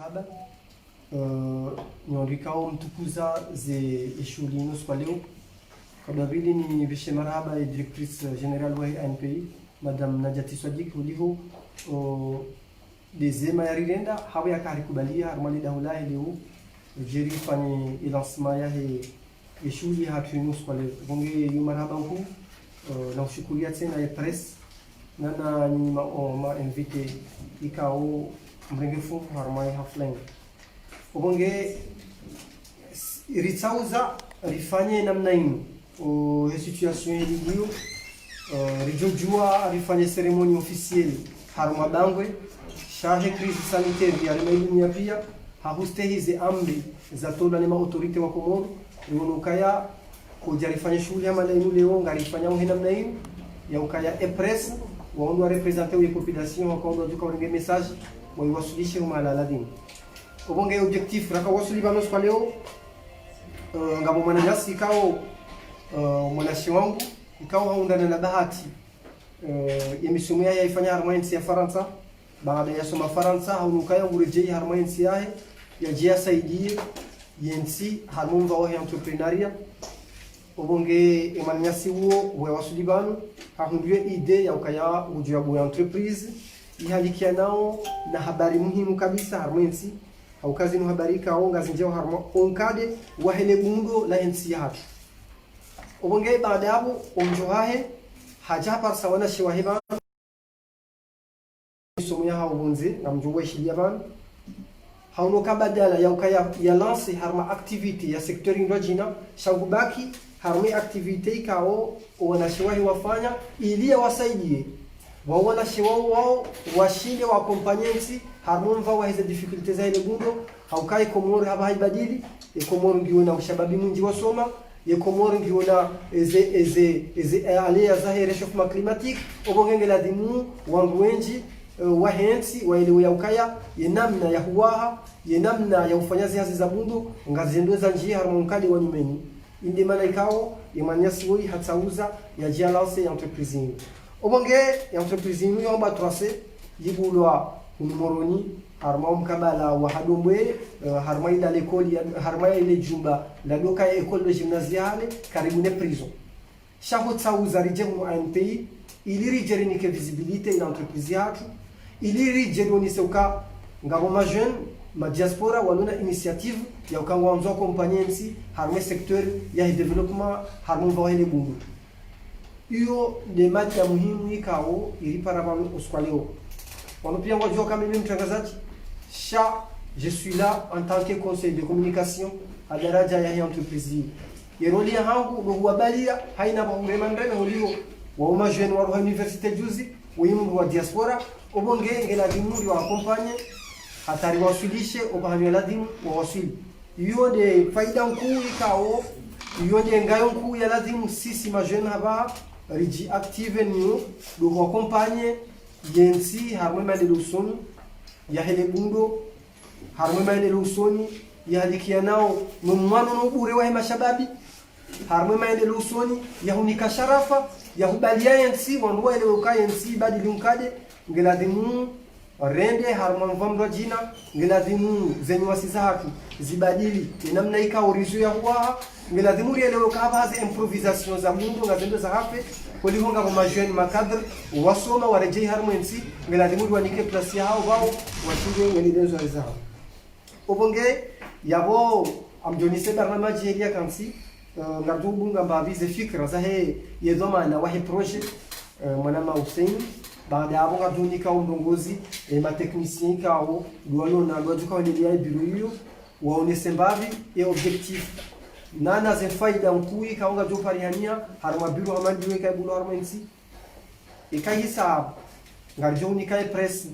marhaba niondikao mtukuza ze ishulino kwa leo. Kabla vile ni vishe marhaba ya directrice general wa ANPI Madame Najati Swadik uliho dezema ya rirenda hawa ya karikubalia harmali dahula leo jeri fani ilansma ya ishuli hatuinus kwa leo. Bonge yu marhaba mkuu na ushukuria tena ya press nana ni ma invite ikao mrengefu harmai haflang obonge ritauza rifanye namna ino situation iliyo rijojua rifanye ceremony officielle harma bangwe shahe crise sanitaire ya dunia pia hahuste hizi amri za tola ni autorite wa Komoro unokaya kujarifanya shughuli ama leo leo ngarifanya namna ino ya ukaya e-press waondoa representer wa population wakaondoa duka wenge message waiwasilishe umalala dini obonge objectif raka wasuli banos kwa leo ngabo mananyasi ikao mwanashi wangu ikao haundana na bahati emission ya ifanya harmonie ya Faransa baada ya soma Faransa haunukaya urejei harmonie ya jia saidie yensi harmon wa entrepreneuria obonge emanyasi huo wa wasulibano hahundwe ide ya ukaya ujuabu ya entreprise ihalikia nao na habari muhimu kabisa harmensi au kazi no habari kao ngazinjeo harmo onkade wa hele bungo la ensi hatu obonge baada hapo onjohahe haja parsa wana shiwahiba somo ya haubunzi na mjumbe shilia ban hauno kabadala ya ukaya ya lance harma activity ya sector indojina shagubaki harme activity kao wanashiwahi wafanya ili ya wasaidie waona shiwao wao washinde wa kompanyensi harmonva wa hizo difficulties za ile bundo haukai Komoro haba haibadili Komoro ngiona ushababi munji wasoma Komoro ngiona eze alea za réchauffement climatique obongenge la dimu wangu wenji wahensi wa ile ya ukaya yenamna ya huwaha yenamna ya ufanyazi hazi za bundo ngazendeza njia harmonkali wa nyumeni inde maana ikao yemanyasi woi hatauza ya jia lance entreprise ni obonge entreprise ni yomba tracé yibulwa umoroni harma mkabala wa hadombwe harma ila l'école harma ile jumba la doka ya école de gymnasiale karibu ne prison shaho tauza rije mu ANPI ili rije ni ke visibilité ila entreprise yatu ili rije doni seuka ngabo ma jeune ma diaspora walona initiative ya ukangwa mzo kompanyensi harma secteur ya development harma va ile bungu hiyo ni mada ya muhimu ikao ilipara bano uskwaleo wanopia ngojua kama mimi mtangazaji je suis là en tant que conseil de communication à daraja ya entreprise yerolia hangu no huabalia haina bahurema ndeme ulio wa umajeni wa universite juzi wimu wa diaspora obonge ngela dimuri wa accompagne hatari wasilishe obahanyo ladimu wa wasili hiyo de faida nkuu ikao hiyo de ngayo nkuu ya lazimu sisi majeni haba riji active new do accompagne yensi harmema de lusoni ya hele bundo harmema de lusoni ya halikia nao numwano no bure wa mashababi harmema de lusoni ya hunika sharafa ya hubalia yensi wanwa ile ukaya yensi badili unkade ngeladimu rende harmon vamro jina ngeladimu zenye wasiza hatu zibadili namna ika orizo ya huwa ngeladimu ile ukaba hazi improvisation za mundu ngazendo za hape kolihonga kwa majeni makadr wasoma warejei harmonsi ngeladimu wanike plus ya hao wao washinde ngelidenzo zao obonge yabo amjonise barnamaji helia kansi ngardubu ngamba vize fikra za he yedoma na wahi projet mwanama Hussein baada hapo ngardunika kao ndongozi ma technicien kao dualo na lwajuka wendelea biro hiyo waonese mbavi e objectif nana ze faida mkuu kaonga jo pariania harma biro amandiwe kai bulo harma insi e kai hisab ngarjo ni kai press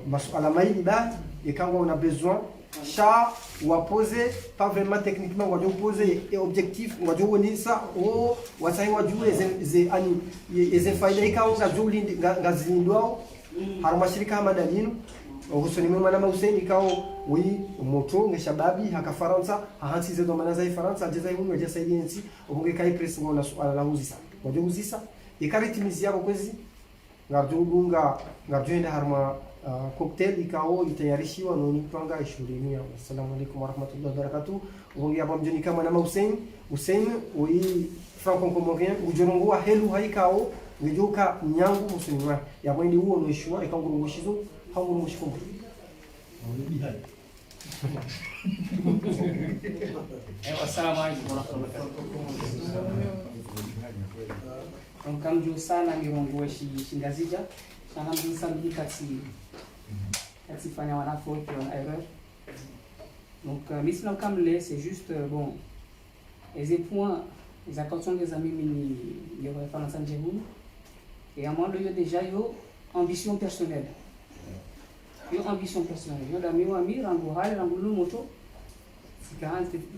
masuala maili ba e kangwa una besoin wa poser pas vraiment techniquement wa poser et objectif wa jo wonisa o wasai wa juu ze ani ze faida ikaonga jo lindi ngazindwao harma shirika madalino Husoni mwana Hussein ikao wi moto ngeshababi haka Faransa ahansi zedo manaza Faransa jeza imungu jeza yensi obonge kai press ngona suala la huzisa wajo huzisa ikaritimizia ko kwezi ngarjo bunga ngarjo enda harma cocktail ikao itayarishiwa na unipanga shuleni. Assalamu alaikum warahmatullahi wabarakatuh. Wongi hapa mjini kama na Hussein oi franco comorien ujorongo wa helu haikao ngijoka nyangu musulima ya mwendi huo no ishwa ikanguru ngushizo hanguru ngushikumbu. Assalamu alaikum warahmatullahi wabarakatuh. Kamju sana mirongo shingazija sana msambi kati fanya wanafo qui ont erreur. Donc maintenant comme c'est juste bon les points les accords des amis ni référence en Djibouti et à moi de déjà yo ambition personnelle. Yo ambition personnelle. Yo dami wa mi rango hali rango lu moto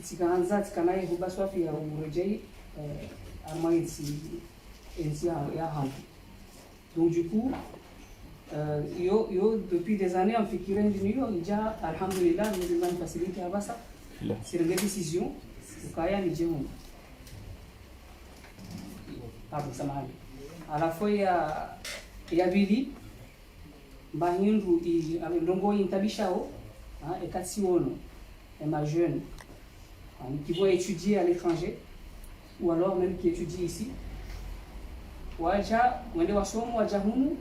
sikaanza tikanaye hubaswa pia urejei armaïti ya hampi. Donc du coup yo depuis des années en fait qu'il rend nous déjà alhamdulillah nous avons facilité à ça c'est une décision kaya ni jemu pardon samahani à la fois ya bili bahindu ndongo intabishao et katsiono et ma jeune qui vont étudier à l'étranger ou alors même qui étudient ici waja wende wasomo waja humu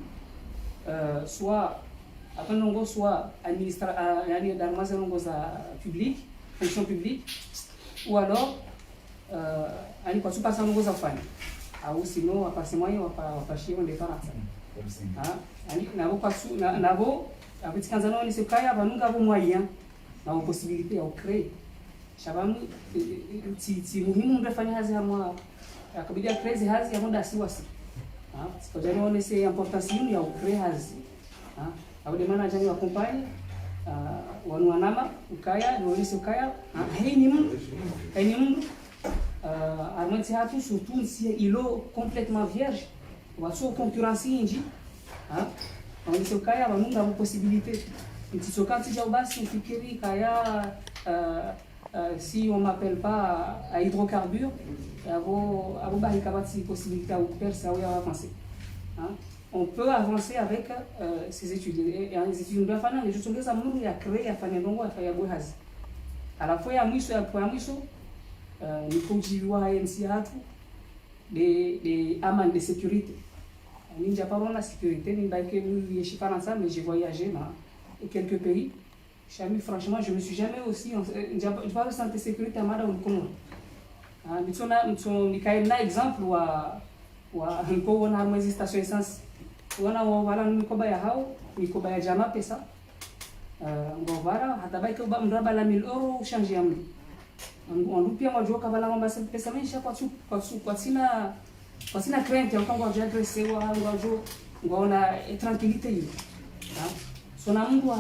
soit après nongo soit yani darmaze nongo za public fonction publique ou alors ani kwa super nongo za fanya au sinon appartement wapashi on départ ani nabo kwa nabo abitsikanza no ni sekaya banunga bo moyen na possibilité ya créer shabamu ti muhimu ndafanya hazi hamwa akabidi créer hazi ya muda siwasi parce que j'avais laissé importance il y a créer hazi au demana jani accompagne wanwanama ukaya no lise ukaya haini mundu armanti hatu surtout si il est complètement vierge wa so concurrence inji on lise ukaya wanunga possibilité ntisokati ja basi fikiri kaya si on m'appelle pas à hydrocarbures abo bahikabati possibilité à percer ou à avancer. On peut avancer avec ces études. Et les études doivent faire les choses que ça nous a créé à faire des longues à faire des bohazi. À la fois il y a miso ya pour miso ni kujiwa NCA des amendes de sécurité. Ninja parlons la sécurité, ni baike nous je pas ensemble mais j'ai voyagé dans quelques pays. Franchement, je me suis jamais aussi je parle de santé sécurité à madame Congo. Nikaenda exemple wa niko wana mwezi station essence wana wala mikoba ya hao mikoba ya jamaa pesa ngovara hata baike ba mraba la 1000 € change ya mli ondupia ngojoka bala ngomba pesa mesha kwa sina crainte ya kwangu ya agresser wa ngojo ngona tranquillité hiyo sona mungu wa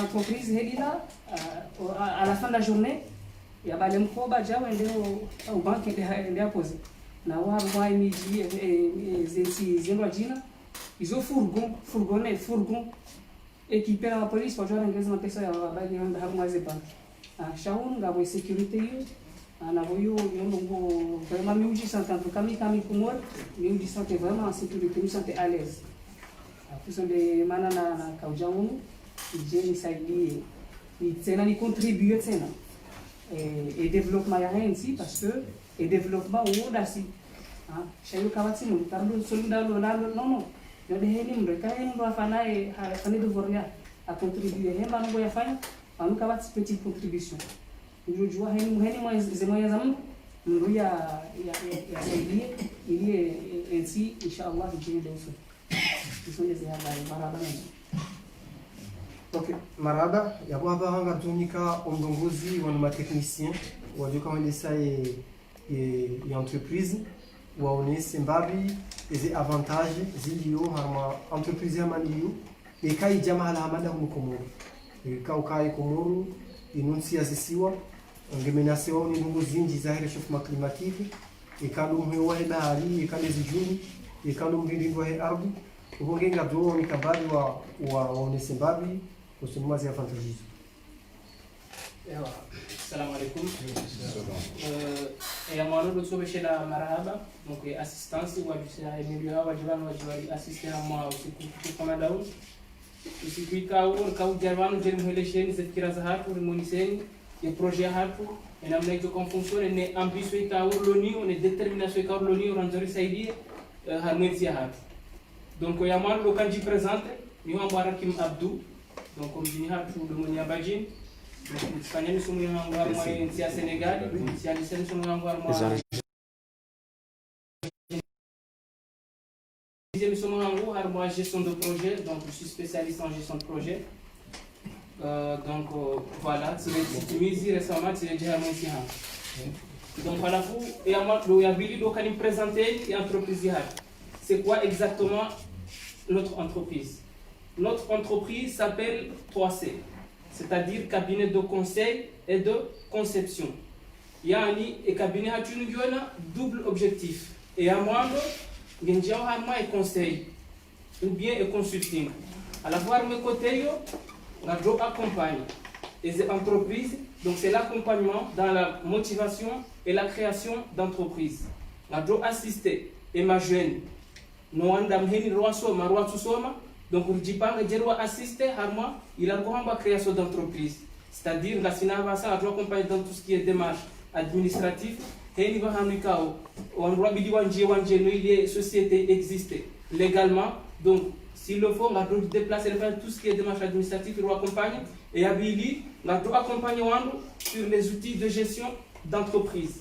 entreprise hedila à la fin de la journée ya bale mkoba jawe ndio au banki ndio pose na wa imiji zensi zengwa jina izo fourgon équipé na police pour jouer engagement pesa ya bale ndio harmaze banki shaun ngabo sécurité hiyo na boyo yongo vraiment miuji santanto kami kumor miuji sante vraiment en sécurité nous sante à l'aise plus de mana na kaujamu je nisaidie ni tena ni contribuer tena et développement ya ici parce que et développement au dasi shayo kawati mu tardo solidalo non yo de heni mu kaya mu afana afana de voria a contribuer hema ngo yafanya anu kawati petite contribution njoo heni moi zemoya zamu ndio ya saidie ili ainsi inshallah vijine doso isonde za maraba. Donc maraba ya baba hanga tunika ondongozi wana technicien wajoka wendesa e entreprise waonese mbabi eze avantage zilio harma entreprise ya maniyo e kai jamaa la hamada huko e kai komoro inunsia sisiwa ngemenase wao ni ndongo zinji za réchauffement climatique e kanu mhewa bahari e kale zijuni e kanu mhindingwa he ardu ubongenga do ni kabali wa onese mbabi kusimumazi avantage. Assalamu alaikum. Et à moi, nous sommes chez la Marahaba, donc assistance, ou à Emilio, ou à assister à moi aussi pour Canada. circuit kau jarwanu jeri muhelesheni zefikira za hatu rimoniseni e projet hatu e namna hiyo kwa funcione ne ambition kau lonio ne determination kau lonio ranzori saidie harmonia hatu. Donc ya mwana lokanji presente ni wambara Kim Abdou. Donc comme jini hatu de monia bajin. Donc fanyani sumu ya wambara mwa nchi ya Senegal, nchi ya liseni sumu ya wambara mwa deuxième mission moi gestion de projet, donc je suis spécialiste en gestion de projet. Donc voilà, c'est récemment c'est déjà ici. Donc voilà, vous et à moi le Yabili donc allez me présenter l'entreprise. C'est quoi exactement notre entreprise? Notre entreprise s'appelle 3C, c'est-à-dire cabinet de conseil et de conception. Yani et cabinet a une double objectif. Et à moi Genjao harma et conseil ou bien et consulting. À la voir mes côtés, on a droit accompagner les entreprises. Donc c'est l'accompagnement dans la motivation et la création d'entreprises. On a droit assister et ma jeune. Nous andam heni roi soma. Donc on dit pas que doit assister harma il a droit à création d'entreprise. C'est-à-dire la sinava ça a droit accompagner dans tout ce qui est démarche administrative. Et on doit les sociétés existent légalement. Donc, s'il le faut, on doit déplacer tout ce qui est démarche administrative, on doit accompagner. Et on doit accompagner sur les outils de gestion d'entreprise.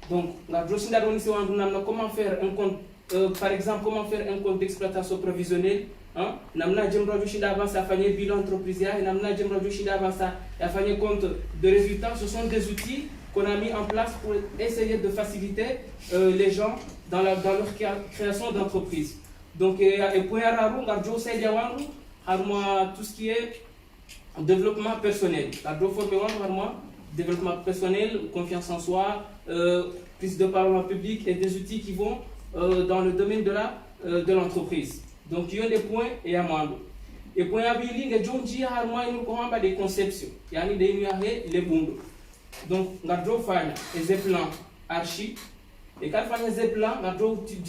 Donc, on doit comment faire un compte, par exemple, comment faire un compte d'exploitation prévisionnelle. On a un bilan entreprise, on a un compte de résultats. Ce sont des outils qu'on a mis en place pour essayer de faciliter les gens dans leur création d'entreprise. Donc, et pour tout ce qui est développement personnel. Développement personnel, confiance en soi, prise de parole en public et des outils qui vont dans le domaine de l'entreprise. Donc, il y a des points et amende. Et pour y des conceptions. Il y a des bundos. Donc, nous avons fait des plans archi. Et quand on fait des plans, nous avons fait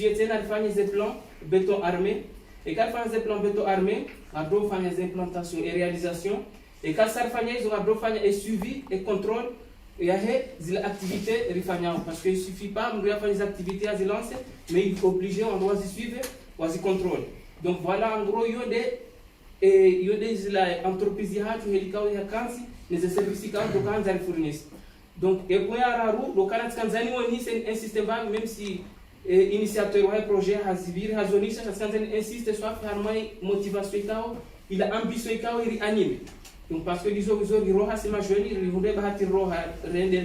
des plans béton armé. Et quand on fait des plans béton armé, nous avons fait des implantations et réalisations. Et quand ça fait, nous avons fait des suivi et contrôle. Il y a des activités parce qu'il ne suffit pas de faire des activités à lancer, mais il faut obliger, on doit y suivre, on doit y contrôler. Donc voilà, en gros, il y a des entreprises qui ont des services qui ont fournissent. Donc, et pour le Canada, c'est un système, même si l'initiateur du projet insiste sur la motivation, il a ambition, il anime. Donc, parce que les autres, ils ont assez majeur, ils vont bâtir rendre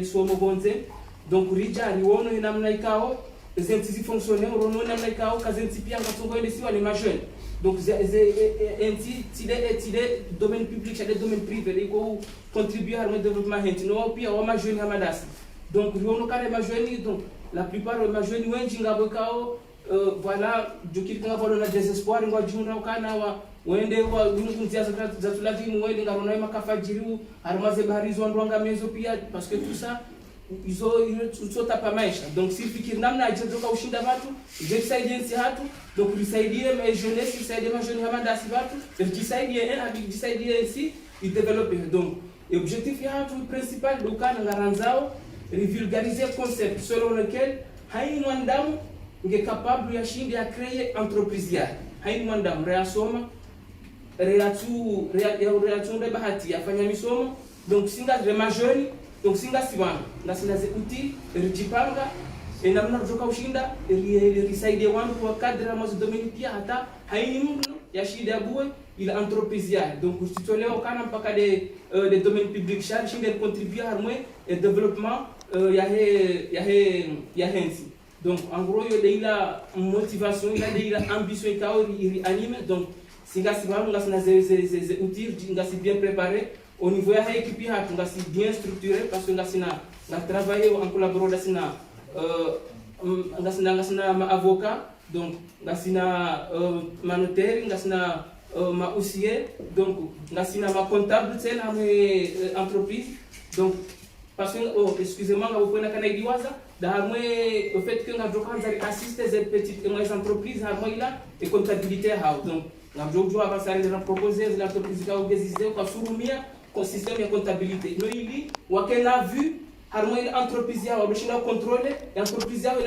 somo bonze. Donc, Rija, ils ont une amnaïkao, les entités fonctionnent, ils ont une amnaïkao, les entités sont les majeurs. Donc, c'est des domaines publics, c'est des domaines privés, qui contribuent au développement. Puis, on a majeur Hamadas. Donc, on a majeur, donc, la plupart des majeurs, ils ont voilà, du qui ont désespoir, ils ont wende wa kunzia za tulatimu wende ngarona makafajiriu armaze bahari zo ndwanga mezo pia parce que tout ça izo tapa maisha. Donc si fikiri namna ajizoka ushinda watu jesaidia nsi hatu donc risaidie ma jeunesse risaidie ma jeune hamanda si watu risaidie avec risaidie nsi il développer. Donc l'objectif ya hatu principal dokana ngaranzao revulgariser concept selon lequel haini mwandamu nge capable ya shindi ya créer entreprise ya haini mwandamu reasoma reaction de bahati afanya misomo donc singa de majeur donc singa sivanga ngasina ze uti rijipanga namna kutoka ushinda risaidie wangu kwa kadri ya mazo domaine pia hata haini mtu ya shida bue ila entreprise ya donc usitoleo kana mpaka des domaines publics charge shinde contribuer harmonie et développement ya hensi. Donc en gros il y a la motivation, il y a la ambition qui anime. Donc si ngasi bangu ngasi na ze outils ngasi bien préparé au niveau ya équipe ya ngasi bien structuré parce que ngasi na travailler en collaboration ngasi na ma avocat, donc ngasi na ma notaire, ngasi na ma huissier, donc ngasi na ma comptable c'est na entreprise. Donc parce que excusez-moi vous prenez kana idiwaza au fait que nous devons assister ces petites et moyennes entreprises et comptabilité. Donc namjojua abasari na proposer l'entreprise ka organiser kwa surumia kwa système ya comptabilité no ili wakena vu harmo ile entreprise yao wameshinda contrôler entreprise yao